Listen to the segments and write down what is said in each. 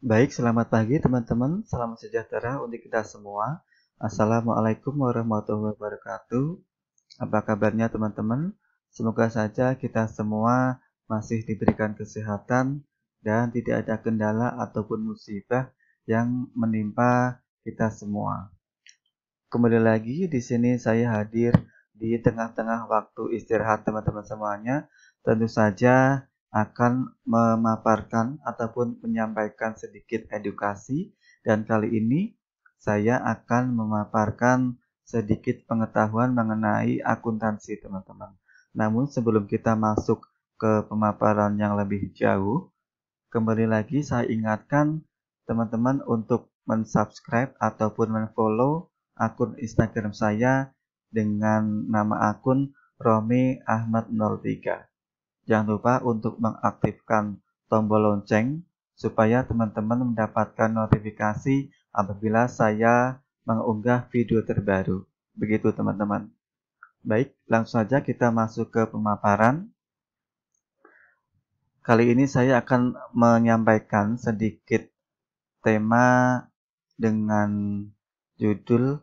Baik, selamat pagi teman-teman. Salam sejahtera untuk kita semua. Assalamualaikum warahmatullahi wabarakatuh. Apa kabarnya teman-teman? Semoga saja kita semua masih diberikan kesehatan dan tidak ada kendala ataupun musibah yang menimpa kita semua. Kembali lagi di sini saya hadir di tengah-tengah waktu istirahat teman-teman semuanya. Tentu saja akan memaparkan ataupun menyampaikan sedikit edukasi dan kali ini saya akan memaparkan sedikit pengetahuan mengenai akuntansi teman-teman. Namun sebelum kita masuk ke pemaparan yang lebih jauh, kembali lagi saya ingatkan teman-teman untuk mensubscribe ataupun menfollow akun Instagram saya dengan nama akun Romi Ahmad 03. Jangan lupa untuk mengaktifkan tombol lonceng supaya teman-teman mendapatkan notifikasi apabila saya mengunggah video terbaru. Begitu teman-teman. Baik, langsung saja kita masuk ke pemaparan. Kali ini saya akan menyampaikan sedikit tema dengan judul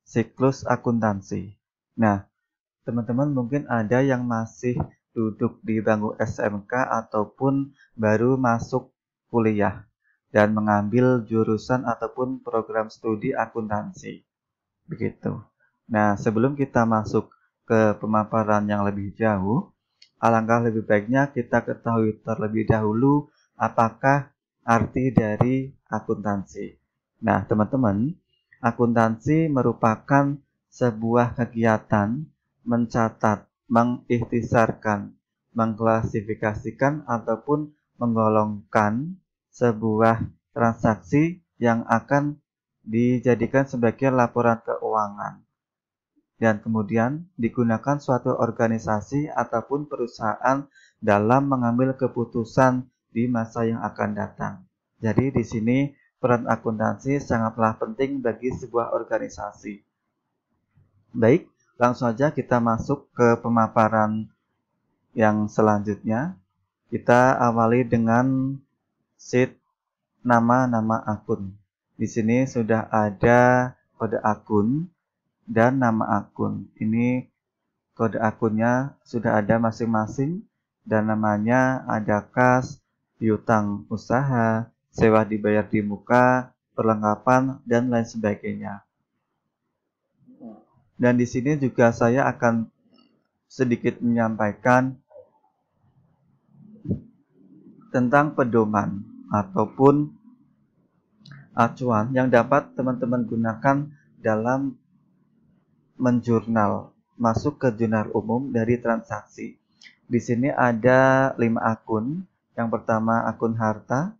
siklus akuntansi. Nah, teman-teman mungkin ada yang masih duduk di bangku SMK ataupun baru masuk kuliah dan mengambil jurusan ataupun program studi akuntansi. Begitu. Nah, sebelum kita masuk ke pemaparan yang lebih jauh, alangkah lebih baiknya kita ketahui terlebih dahulu apakah arti dari akuntansi. Nah, teman-teman, akuntansi merupakan sebuah kegiatan mencatat, mengikhtisarkan, mengklasifikasikan ataupun menggolongkan sebuah transaksi yang akan dijadikan sebagai laporan keuangan dan kemudian digunakan suatu organisasi ataupun perusahaan dalam mengambil keputusan di masa yang akan datang. Jadi di sini peran akuntansi sangatlah penting bagi sebuah organisasi. Baik, langsung saja kita masuk ke pemaparan yang selanjutnya. Kita awali dengan sheet nama-nama akun. Di sini sudah ada kode akun dan nama akun. Ini kode akunnya sudah ada masing-masing dan namanya ada kas, piutang usaha, sewa dibayar di muka, perlengkapan, dan lain sebagainya. Dan di sini juga saya akan sedikit menyampaikan tentang pedoman ataupun acuan yang dapat teman-teman gunakan dalam menjurnal, masuk ke jurnal umum dari transaksi. Di sini ada 5 akun. Yang pertama akun harta,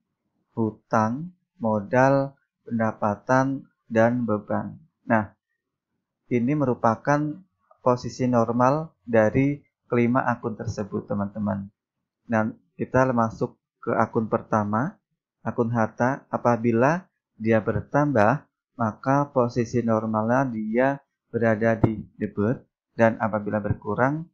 hutang, modal, pendapatan, dan beban. Nah, ini merupakan posisi normal dari kelima akun tersebut, teman-teman. Dan kita masuk ke akun pertama, akun harta. Apabila dia bertambah, maka posisi normalnya dia berada di debit, dan apabila berkurang,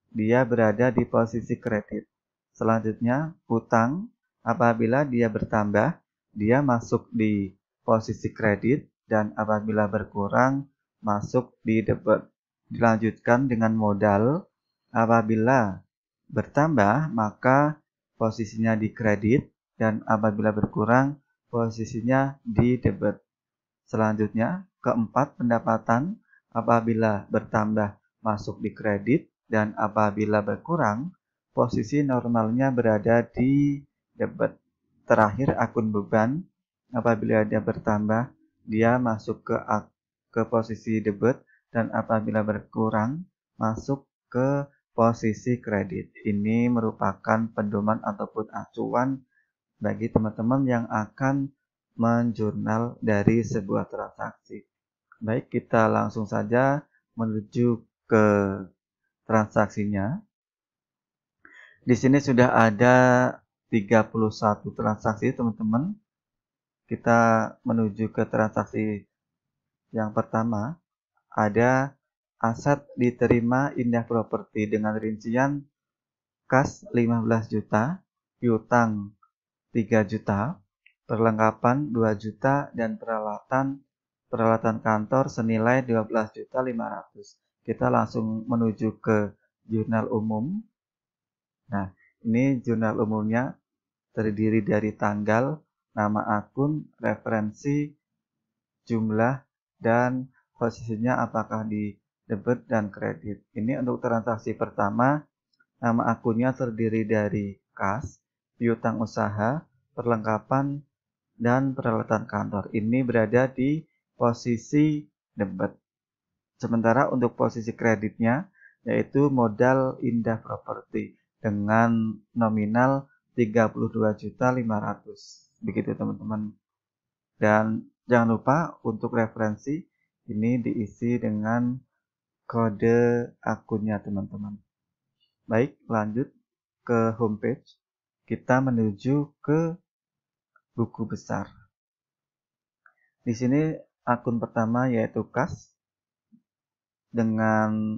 dia berada di posisi kredit. Selanjutnya, hutang. Apabila dia bertambah, dia masuk di posisi kredit, dan apabila berkurang, masuk di debit. Dilanjutkan dengan modal. Apabila bertambah, maka posisinya di kredit, dan apabila berkurang, posisinya di debit. Selanjutnya, keempat, pendapatan. Apabila bertambah, masuk di kredit, dan apabila berkurang, posisi normalnya berada di debit. Terakhir, akun beban. Apabila dia bertambah, dia masuk ke posisi debit, dan apabila berkurang, masuk ke posisi kredit. Ini merupakan pedoman ataupun acuan bagi teman-teman yang akan menjurnal dari sebuah transaksi. Baik, kita langsung saja menuju ke transaksinya. Di sini sudah ada 31 transaksi, teman-teman. Kita menuju ke transaksi yang pertama. Ada aset diterima Indah Properti dengan rincian kas 15 juta, piutang 3 juta, perlengkapan 2 juta, dan peralatan kantor senilai 12.500.000. Kita langsung menuju ke jurnal umum. Nah, ini jurnal umumnya terdiri dari tanggal, nama akun, referensi, jumlah, dan posisinya apakah di debit dan kredit. Ini untuk transaksi pertama, nama akunnya terdiri dari kas, piutang usaha, perlengkapan, dan peralatan kantor. Ini berada di posisi debit. Sementara untuk posisi kreditnya, yaitu modal Indah Properti dengan nominal 32.500.000. Begitu teman-teman. Dan jangan lupa untuk referensi ini diisi dengan kode akunnya teman-teman. Baik, lanjut ke homepage. Kita menuju ke buku besar. Di sini akun pertama yaitu kas dengan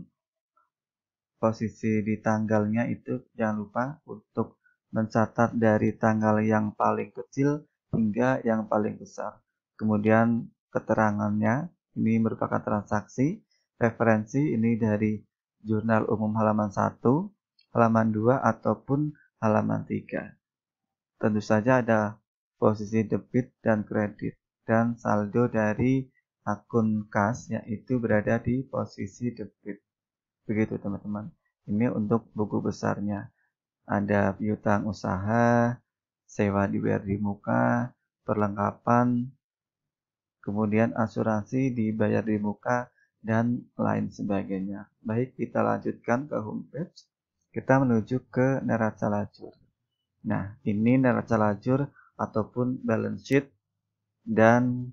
posisi di tanggalnya itu jangan lupa untuk mencatat dari tanggal yang paling kecil hingga yang paling besar. Kemudian keterangannya ini merupakan transaksi, referensi ini dari jurnal umum halaman 1, halaman 2 ataupun halaman 3. Tentu saja ada posisi debit dan kredit, dan saldo dari akun kas yaitu berada di posisi debit. Begitu teman-teman. Ini untuk buku besarnya. Ada piutang usaha, sewa dibayar di muka, perlengkapan, kemudian asuransi dibayar di muka, dan lain sebagainya. Baik, kita lanjutkan ke homepage. Kita menuju ke neraca lajur. Nah, ini neraca lajur ataupun balance sheet dan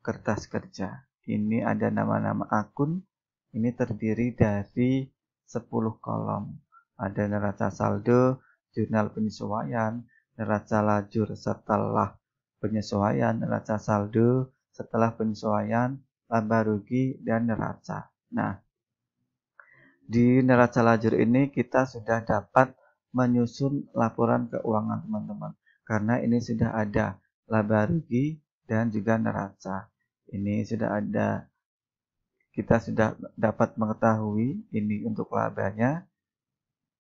kertas kerja. Ini ada nama-nama akun. Ini terdiri dari 10 kolom. Ada neraca saldo, jurnal penyesuaian, neraca lajur setelah penyesuaian, neraca saldo setelah penyesuaian, laba rugi, dan neraca. Nah, di neraca lajur ini kita sudah dapat menyusun laporan keuangan teman-teman. Karena ini sudah ada laba rugi dan juga neraca. Ini sudah ada, kita sudah dapat mengetahui ini untuk labanya,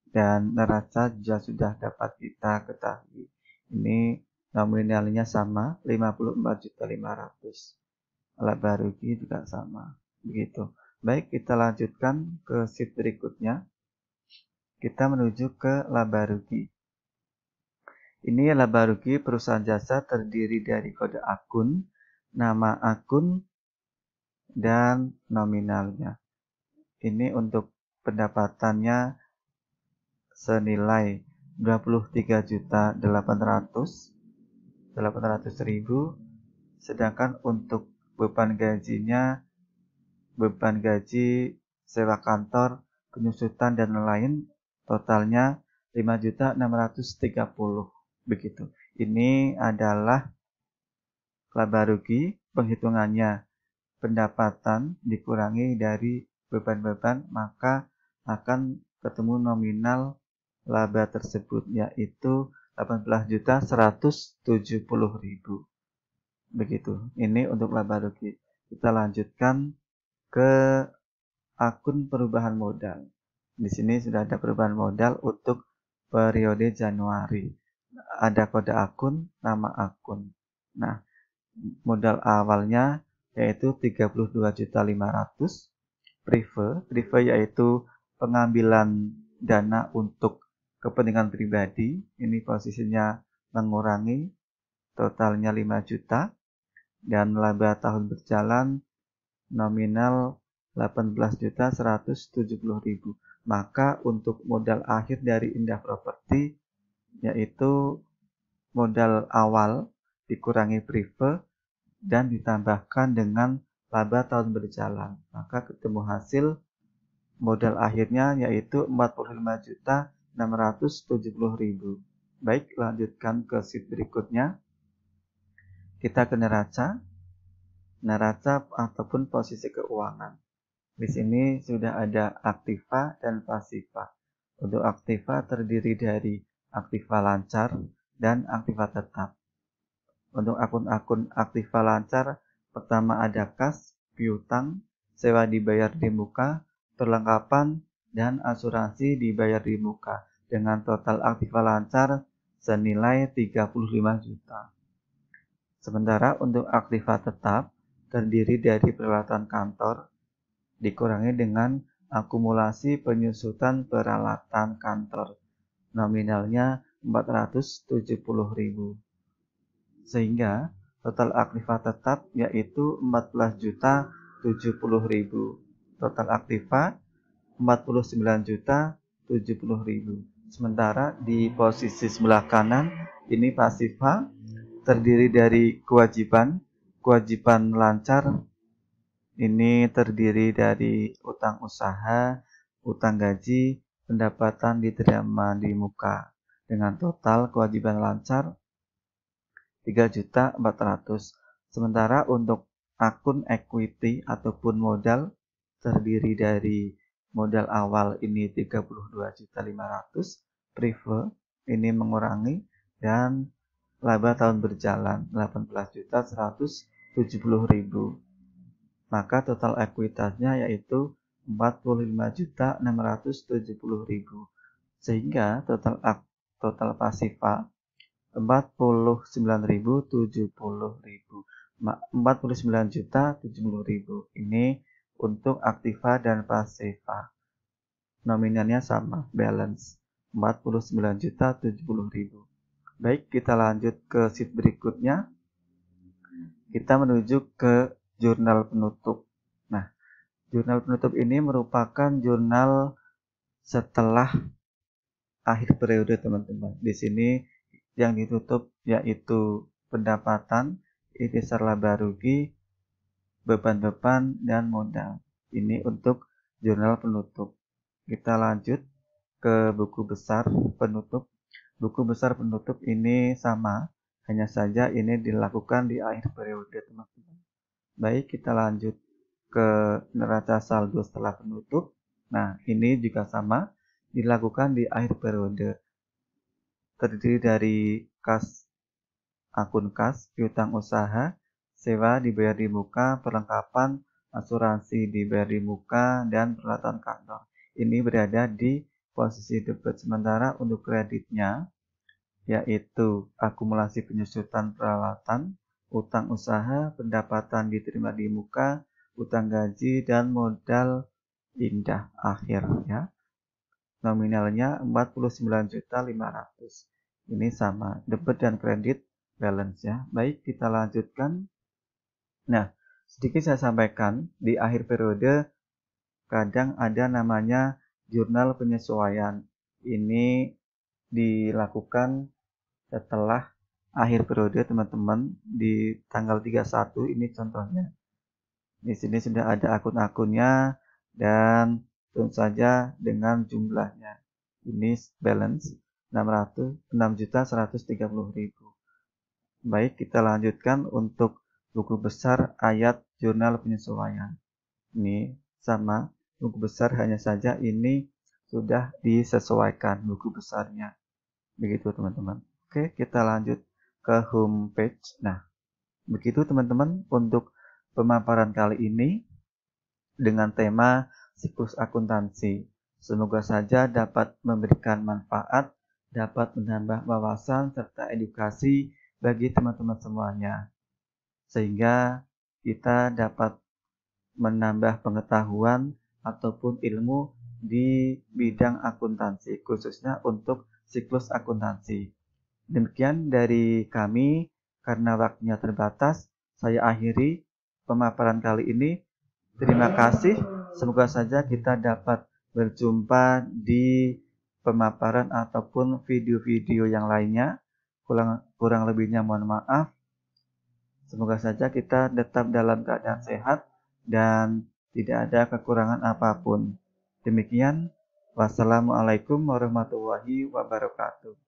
dan neraca juga sudah dapat kita ketahui. Ini nominalnya sama 54.500.000. Laba rugi juga sama. Begitu. Baik, kita lanjutkan ke sheet berikutnya. Kita menuju ke laba rugi. Ini laba rugi perusahaan jasa terdiri dari kode akun, nama akun, dan nominalnya. Ini untuk pendapatannya senilai 23.800.000, sedangkan untuk beban gajinya, beban gaji, sewa kantor, penyusutan, dan lain totalnya 5.630.000. Begitu. Ini adalah laba rugi, penghitungannya pendapatan dikurangi dari beban-beban, maka akan ketemu nominal laba tersebut, yaitu 18.170.000. Begitu. Ini untuk laba rugi. Kita lanjutkan ke akun perubahan modal. Di sini sudah ada perubahan modal untuk periode Januari. Ada kode akun, nama akun. Nah, modal awalnya yaitu 32.500.000. Prive yaitu pengambilan dana untuk kepentingan pribadi. Ini posisinya mengurangi, totalnya 5 juta. Dan laba tahun berjalan nominal 18.170.000. Maka untuk modal akhir dari Indah Properti yaitu modal awal dikurangi prive dan ditambahkan dengan laba tahun berjalan, maka ketemu hasil modal akhirnya yaitu 45.670.000. Baik, lanjutkan ke sheet berikutnya. Kita ke neraca ataupun posisi keuangan. Di sini sudah ada aktiva dan pasiva. Untuk aktiva terdiri dari aktiva lancar dan aktiva tetap. Untuk akun-akun aktiva lancar, pertama ada kas, piutang, sewa dibayar di muka, perlengkapan, dan asuransi dibayar di muka dengan total aktiva lancar senilai 35 juta. Sementara untuk aktiva tetap terdiri dari peralatan kantor dikurangi dengan akumulasi penyusutan peralatan kantor nominalnya 470.000. Sehingga total aktiva tetap yaitu 14.070.000. Total aktiva 49.070.000. Sementara di posisi sebelah kanan ini pasifa terdiri dari kewajiban lancar. Ini terdiri dari utang usaha, utang gaji, pendapatan diterima di muka dengan total kewajiban lancar 3.400.000. Sementara untuk akun equity ataupun modal terdiri dari modal awal ini 32.500.000, prefer ini mengurangi, dan laba tahun berjalan 18.170.000. Maka total ekuitasnya yaitu 45.670.000. Sehingga total pasifa 49.070.000. 49.070.000 ini untuk aktiva dan pasifa. Nominalnya sama, balance 49.070.000. Baik, kita lanjut ke sheet berikutnya. Kita menuju ke jurnal penutup. Nah, jurnal penutup ini merupakan jurnal setelah akhir periode, teman-teman. Di sini yang ditutup yaitu pendapatan, ikhtisar laba rugi, beban-beban, dan modal. Ini untuk jurnal penutup. Kita lanjut ke buku besar penutup. Buku besar penutup ini sama, hanya saja ini dilakukan di akhir periode, teman-teman. Baik, kita lanjut ke neraca saldo setelah penutup. Nah, ini juga sama, dilakukan di akhir periode. Terdiri dari kas, akun kas, piutang usaha, sewa dibayar di muka, perlengkapan, asuransi dibayar di muka, dan peralatan kantor. Ini berada di posisi debit. Sementara untuk kreditnya, yaitu akumulasi penyusutan peralatan, utang usaha, pendapatan diterima di muka, utang gaji, dan modal indah akhir, ya. Nominalnya 49.500.000. Ini sama, debit dan kredit balance, ya. Baik, kita lanjutkan. Nah, sedikit saya sampaikan, di akhir periode kadang ada namanya jurnal penyesuaian. Ini dilakukan setelah akhir periode, teman-teman, di tanggal 31 ini contohnya. Di sini sudah ada akun-akunnya dan tentu saja dengan jumlahnya. Ini balance 6.130.000. Baik, kita lanjutkan untuk buku besar ayat jurnal penyesuaian. Ini sama, buku besar hanya saja ini sudah disesuaikan buku besarnya. Begitu, teman-teman. Oke, kita lanjut ke home page. Nah, begitu teman-teman untuk pemaparan kali ini dengan tema siklus akuntansi. Semoga saja dapat memberikan manfaat, dapat menambah wawasan serta edukasi bagi teman-teman semuanya. Sehingga kita dapat menambah pengetahuan ataupun ilmu di bidang akuntansi, khususnya untuk siklus akuntansi. Demikian dari kami, karena waktunya terbatas, saya akhiri pemaparan kali ini. Terima kasih, semoga saja kita dapat berjumpa di pemaparan ataupun video-video yang lainnya. Kurang lebihnya mohon maaf. Semoga saja kita tetap dalam keadaan sehat dan tidak ada kekurangan apapun. Demikian, wassalamualaikum warahmatullahi wabarakatuh.